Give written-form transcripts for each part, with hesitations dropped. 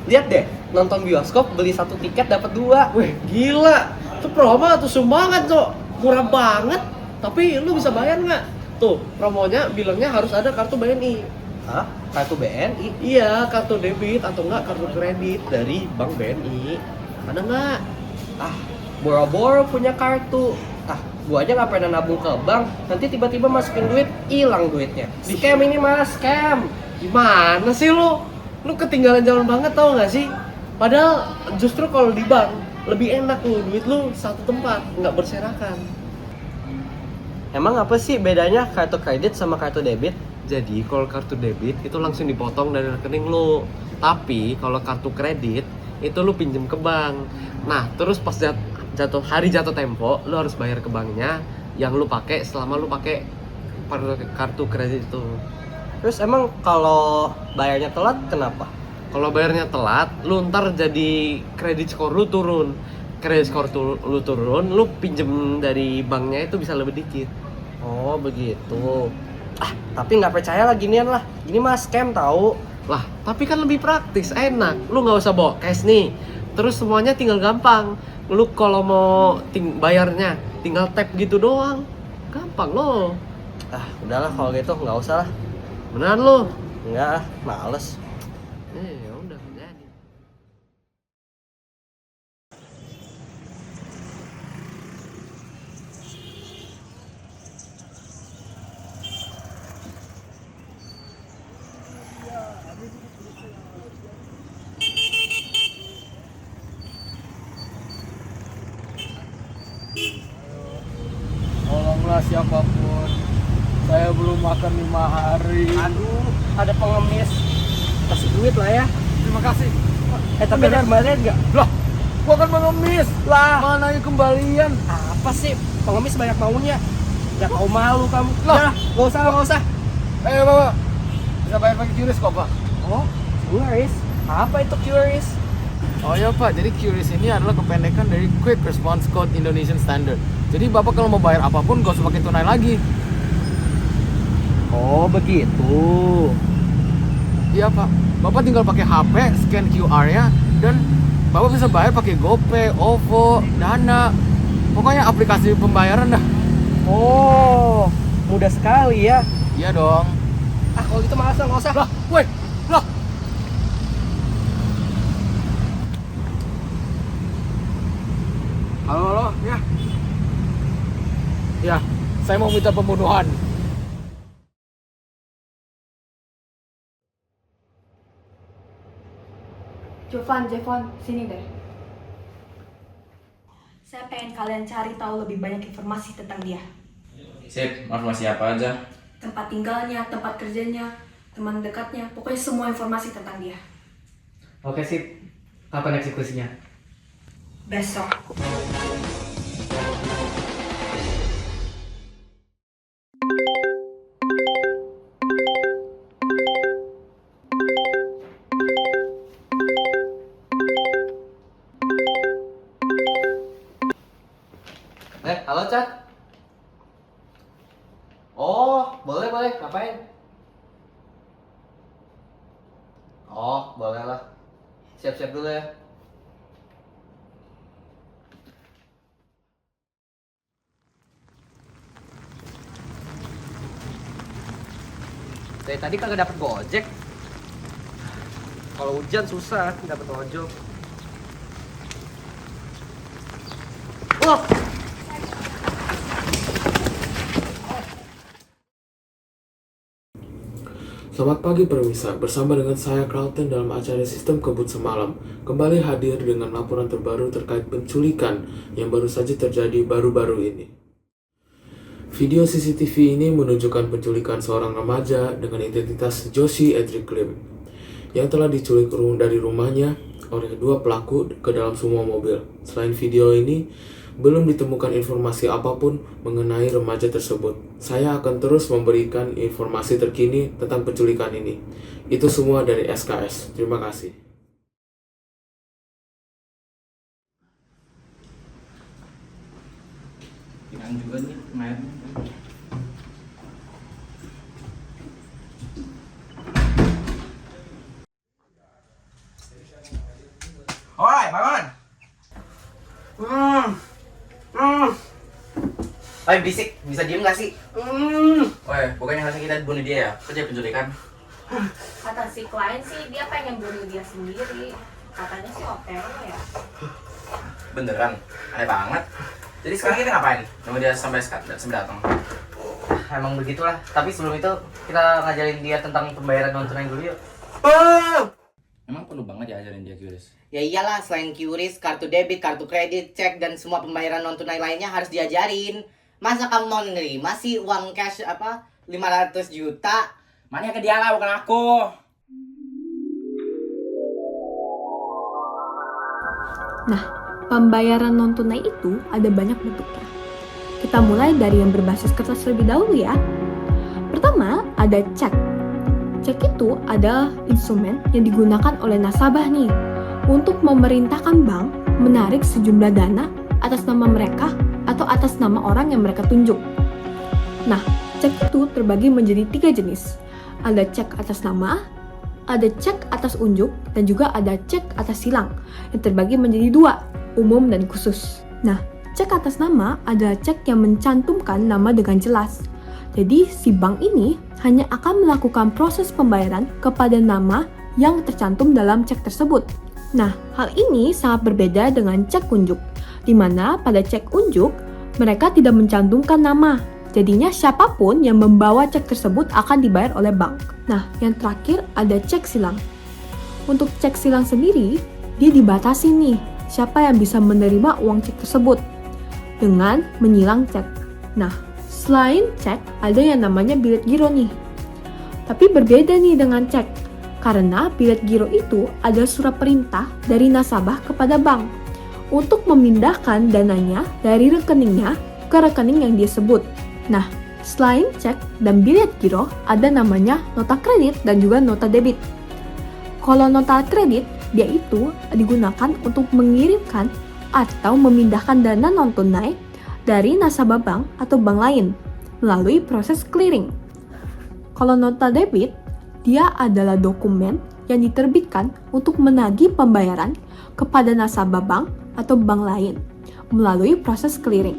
Lihat deh, nonton bioskop beli 1 tiket dapat 2. Wih, gila. Itu promo tuh sumbangan, Cok. Murah banget. Tapi lu bisa bayar nggak? Tuh, promonya bilangnya harus ada kartu BNI. Hah? Kartu BNI? Iya, kartu debit atau enggak kartu kredit dari Bank BNI. Ada nggak? Ah, boro-boro punya kartu. Ah, gua aja nggak pernah nabung ke bank. Nanti tiba-tiba masukin duit, hilang duitnya. Scam ini mas, scam. Gimana sih lu? Lu ketinggalan zaman banget tau nggak sih? Padahal justru kalau di bank lebih enak lu, duit lu satu tempat, nggak berserakan. Emang apa sih bedanya kartu kredit sama kartu debit? Jadi kalau kartu debit itu langsung dipotong dari rekening lu. Tapi kalau kartu kredit itu lu pinjem ke bank. Nah, terus pas hari jatuh tempo, lu harus bayar ke banknya yang lu pakai selama lu pakai kartu kredit itu. Terus emang kalau bayarnya telat kenapa? Kalau bayarnya telat, lu ntar jadi kredit skor lu turun. Kredit skor lu turun, lu pinjem dari banknya itu bisa lebih dikit. Oh begitu. Ah, tapi nggak percaya lah ginian lah. Ini mah scam tahu. Lah, tapi kan lebih praktis, enak. Lu nggak usah bawa cash nih. Terus semuanya tinggal gampang. Lu kalau mau bayarnya tinggal tap gitu doang. Gampang loh. Ah, udahlah kalau gitu nggak usah lah. Beneran lu? Enggak, males. Ya udah jadi. Tolonglah siapapun, saya belum makan 5 hari. Aduh, ada pengemis. Kasih duit lah ya. Terima kasih. Tapi ada kembalian nggak? Lah, gua kan mengemis. Lah, Mana yang kembalian? apa sih? Pengemis banyak maunya. Ya kau malu kamu. Lah. Lah, nggak usah. Ayo bapak, bisa bayar pakai QRIS kok pak. Oh, QRIS? Apa itu QRIS? Oh iya pak, jadi QRIS ini adalah kependekan dari Quick Response Code Indonesian Standard. Jadi bapak kalau mau bayar apapun gak usah pakai tunai lagi. Oh, begitu. Iya pak, bapak tinggal pakai HP, scan QR-nya, dan bapak bisa bayar pakai GoPay, OVO, Dana. Pokoknya aplikasi pembayaran dah. Oh, mudah sekali ya. Iya dong. Ah, kalau gitu malas lah, nggak usah. Lah, woi, lah. Halo, ya. Ya, saya mau minta pembunuhan. Jovan, sini deh. Saya pengen kalian cari tahu lebih banyak informasi tentang dia. Sip, informasi apa aja? Tempat tinggalnya, tempat kerjanya, teman dekatnya, pokoknya semua informasi tentang dia. Oke sip, kapan eksekusinya? Besok. Halo Cat. Oh, boleh. Ngapain? Oh, boleh lah. Siap-siap dulu ya. Dari tadi kagak dapet gojek. Kalau hujan susah dapet ojol. Wah! Selamat pagi permisa, bersama dengan saya Carlton dalam acara Sistem Kebut Semalam kembali hadir dengan laporan terbaru terkait penculikan yang baru saja terjadi baru-baru ini. Video CCTV ini menunjukkan penculikan seorang remaja dengan identitas Joshi Edric Lim yang telah diculik dari rumahnya oleh kedua pelaku ke dalam semua mobil. Selain video ini, belum ditemukan informasi apapun mengenai remaja tersebut. Saya akan terus memberikan informasi terkini tentang penculikan ini. Itu semua dari SKS. Terima kasih. Hilang juga nih kemarin. Woi berisik, bisa diem gak sih? Woi, bukannya harusnya kita bunuh dia ya? Kerja penculikan. Kata si klien sih dia pengen bunuh dia sendiri. Katanya sih Otelo ya. Beneran? Aneh banget. Jadi sekarang kita ngapain? Nunggu dia sampai datang. Emang begitulah, tapi sebelum itu kita ngajarin dia tentang pembayaran non tunai dulu yuk. Emang perlu banget ya ajarin dia QRIS? Ya iyalah, selain QRIS, kartu debit, kartu kredit, cek, dan semua pembayaran non tunai lainnya harus diajarin. Masa kamu mau nerima sih uang cash 500 juta? Mana ke dia lah, bukan aku. Nah, pembayaran non tunai itu ada banyak bentuknya. Kita mulai dari yang berbasis kertas terlebih dahulu ya. Pertama, ada cek. Cek itu adalah instrumen yang digunakan oleh nasabah nih untuk memerintahkan bank menarik sejumlah dana atas nama mereka atau atas nama orang yang mereka tunjuk. Nah, cek itu terbagi menjadi 3 jenis. Ada cek atas nama, ada cek atas unjuk, dan juga ada cek atas silang yang terbagi menjadi 2, umum dan khusus. Nah, cek atas nama adalah cek yang mencantumkan nama dengan jelas. Jadi, si bank ini hanya akan melakukan proses pembayaran kepada nama yang tercantum dalam cek tersebut. Nah, hal ini sangat berbeda dengan cek unjuk, di mana pada cek unjuk, mereka tidak mencantumkan nama. Jadinya siapapun yang membawa cek tersebut akan dibayar oleh bank. Nah, yang terakhir ada cek silang. Untuk cek silang sendiri, dia dibatasi nih, siapa yang bisa menerima uang cek tersebut dengan menyilang cek. Nah, selain cek, ada yang namanya bilet giro nih. Tapi berbeda nih dengan cek, karena bilet giro itu ada surat perintah dari nasabah kepada bank untuk memindahkan dananya dari rekeningnya ke rekening yang dia sebut. Nah, selain cek dan bilet giro, ada namanya nota kredit dan juga nota debit. Kalau nota kredit, dia itu digunakan untuk mengirimkan atau memindahkan dana non-tunai dari nasabah bank atau bank lain melalui proses clearing. Kalau nota debit, dia adalah dokumen yang diterbitkan untuk menagih pembayaran kepada nasabah bank atau bank lain melalui proses clearing.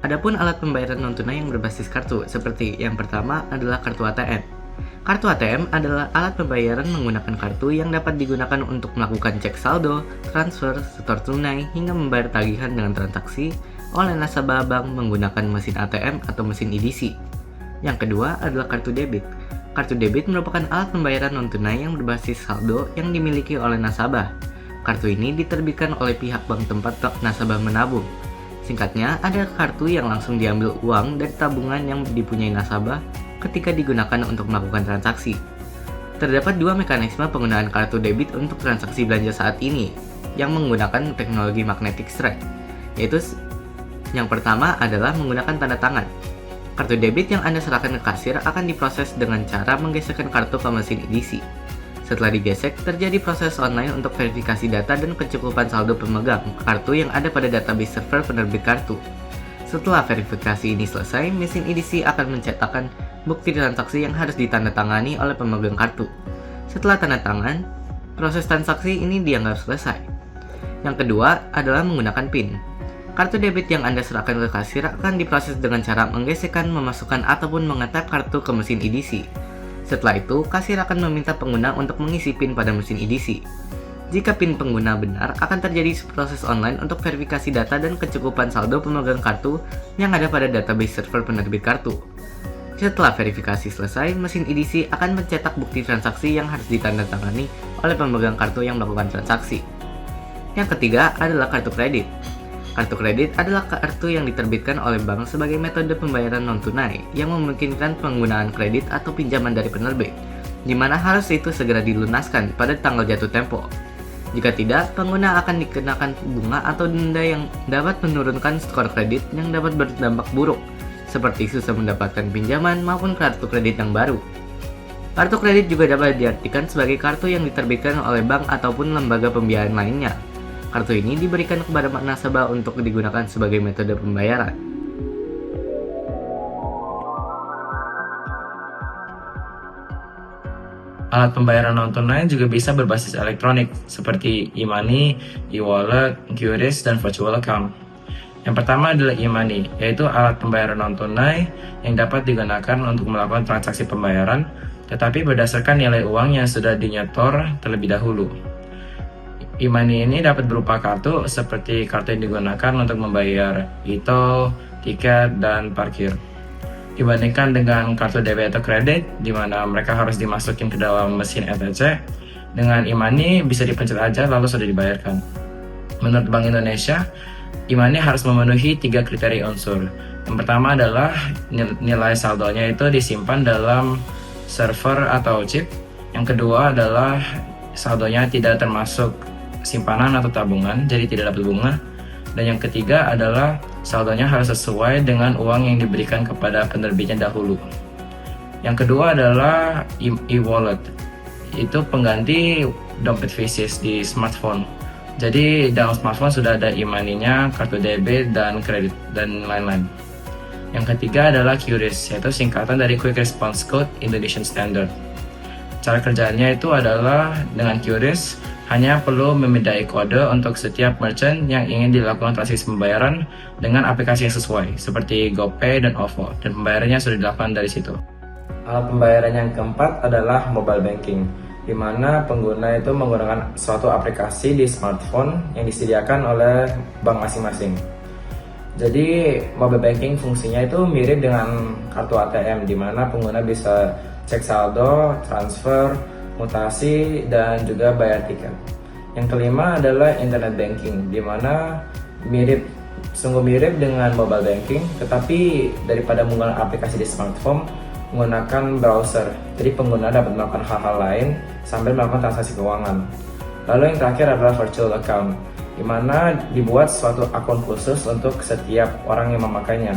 Adapun alat pembayaran non-tunai yang berbasis kartu, seperti yang pertama adalah kartu ATM. Kartu ATM adalah alat pembayaran menggunakan kartu yang dapat digunakan untuk melakukan cek saldo, transfer, setor tunai, hingga membayar tagihan dengan transaksi oleh nasabah bank menggunakan mesin ATM atau mesin EDC. Yang kedua adalah kartu debit. Kartu debit merupakan alat pembayaran non-tunai yang berbasis saldo yang dimiliki oleh nasabah. Kartu ini diterbitkan oleh pihak bank tempat nasabah menabung. Singkatnya, ada kartu yang langsung diambil uang dari tabungan yang dipunyai nasabah ketika digunakan untuk melakukan transaksi. Terdapat 2 mekanisme penggunaan kartu debit untuk transaksi belanja saat ini yang menggunakan teknologi magnetic stripe, yaitu yang pertama adalah menggunakan tanda tangan. Kartu debit yang Anda serahkan ke kasir akan diproses dengan cara menggeserkan kartu ke mesin EDC. Setelah digesek, terjadi proses online untuk verifikasi data dan kecukupan saldo pemegang kartu yang ada pada database server penerbit kartu. Setelah verifikasi ini selesai, mesin EDC akan mencetakkan bukti transaksi yang harus ditandatangani oleh pemegang kartu. Setelah tanda tangan, proses transaksi ini dianggap selesai. Yang kedua adalah menggunakan PIN. Kartu debit yang Anda serahkan ke kasir akan diproses dengan cara menggesekkan, memasukkan, ataupun mengetap kartu ke mesin EDC. Setelah itu, kasir akan meminta pengguna untuk mengisi PIN pada mesin EDC. Jika PIN pengguna benar, akan terjadi proses online untuk verifikasi data dan kecukupan saldo pemegang kartu yang ada pada database server penerbit kartu. Setelah verifikasi selesai, mesin EDC akan mencetak bukti transaksi yang harus ditandatangani oleh pemegang kartu yang melakukan transaksi. Yang ketiga adalah kartu kredit. Kartu kredit adalah kartu yang diterbitkan oleh bank sebagai metode pembayaran non-tunai yang memungkinkan penggunaan kredit atau pinjaman dari penerbit, di mana harus itu segera dilunaskan pada tanggal jatuh tempo. Jika tidak, pengguna akan dikenakan bunga atau denda yang dapat menurunkan skor kredit yang dapat berdampak buruk, seperti susah mendapatkan pinjaman maupun kartu kredit yang baru. Kartu kredit juga dapat diartikan sebagai kartu yang diterbitkan oleh bank ataupun lembaga pembiayaan lainnya. Kartu ini diberikan kepada nasabah untuk digunakan sebagai metode pembayaran. Alat pembayaran non-tunai juga bisa berbasis elektronik, seperti e-money, e-wallet, QRIS, dan virtual account. Yang pertama adalah e-money, yaitu alat pembayaran non-tunai yang dapat digunakan untuk melakukan transaksi pembayaran, tetapi berdasarkan nilai uang yang sudah dinyetor terlebih dahulu. E-money ini dapat berupa kartu, seperti kartu yang digunakan untuk membayar e-tol, tiket, dan parkir. Dibandingkan dengan kartu debit atau kredit, di mana mereka harus dimasukin ke dalam mesin ETC, dengan e-money bisa dipencet aja lalu sudah dibayarkan. Menurut Bank Indonesia, e-money harus memenuhi 3 kriteria unsur. Yang pertama adalah nilai saldonya itu disimpan dalam server atau chip. Yang kedua adalah saldonya tidak termasuk simpanan atau tabungan, jadi tidak dapat bunga. Dan yang ketiga adalah saldonya harus sesuai dengan uang yang diberikan kepada penerbitnya dahulu. Yang kedua adalah e-wallet. Itu pengganti dompet fisik di smartphone. Jadi dalam smartphone sudah ada e-money-nya, kartu debit, dan kredit, dan lain-lain. Yang ketiga adalah QRIS, yaitu singkatan dari Quick Response Code Indonesian Standard. Cara kerjanya itu adalah dengan QRIS, hanya perlu memindai kode untuk setiap merchant yang ingin dilakukan transaksi pembayaran dengan aplikasi yang sesuai, seperti GoPay dan OVO, dan pembayarannya sudah dilakukan dari situ. Alat pembayaran yang keempat adalah mobile banking, di mana pengguna itu menggunakan suatu aplikasi di smartphone yang disediakan oleh bank masing-masing. Jadi mobile banking fungsinya itu mirip dengan kartu ATM, di mana pengguna bisa cek saldo, transfer, mutasi, dan juga bayar tiket. Yang kelima adalah internet banking, di mana sungguh mirip dengan mobile banking, tetapi daripada menggunakan aplikasi di smartphone, menggunakan browser. Jadi pengguna dapat melakukan hal-hal lain sambil melakukan transaksi keuangan. Lalu yang terakhir adalah virtual account, di mana dibuat suatu akun khusus untuk setiap orang yang memakainya.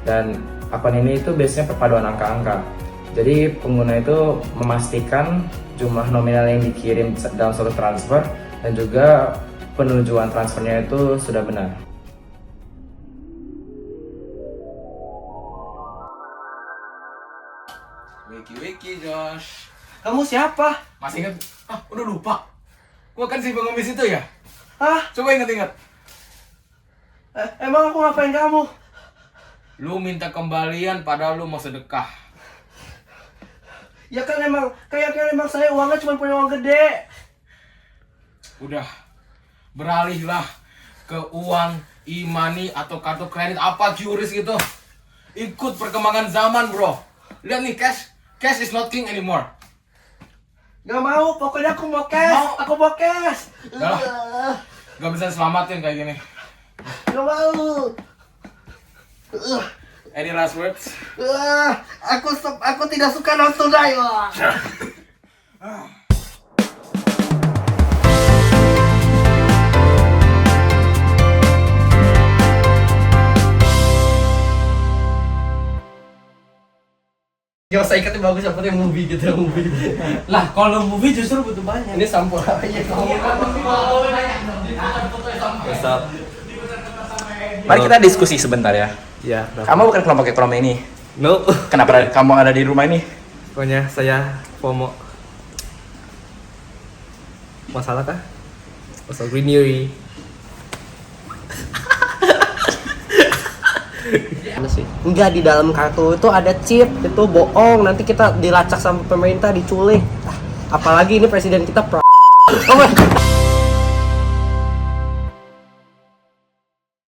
Dan akun ini itu biasanya perpaduan angka-angka. Jadi pengguna itu memastikan jumlah nominal yang dikirim dalam suatu transfer dan juga penujuan transfernya itu sudah benar. Wiki Josh. Kamu siapa? Masih inget? Udah lupa. Gua kan si pengemis itu ya. Hah? Coba inget-inget. Emang aku ngapain kamu? Lu minta kembalian padahal lu mau sedekah. Ya kan emang saya uangnya cuma punya uang gede. Udah, beralihlah ke uang e-money atau kartu kredit apa QRIS gitu. Ikut perkembangan zaman, bro. Lihat nih, cash is not king anymore. Gak mau, pokoknya aku mau cash. Aku mau cash. Udah lah, gak bisa selamatin kayak gini. Gak mau. Any last words? Aku tidak suka non-tunai. Gak usah ikatnya bagus, seperti movie gitu, movie. Lah, kalau movie justru butuh banyak. Ini sampul aja. Mari kita diskusi sebentar ya. Ya, Kamu bukan kelompok ekonomi ini. no. Kenapa kamu ada di rumah ini? Pokoknya saya FOMO. Masalah kah? Masalah greenery. Enggak, di dalam kartu itu ada chip, itu bohong. Nanti kita dilacak sama pemerintah, diculik. Apalagi ini presiden kita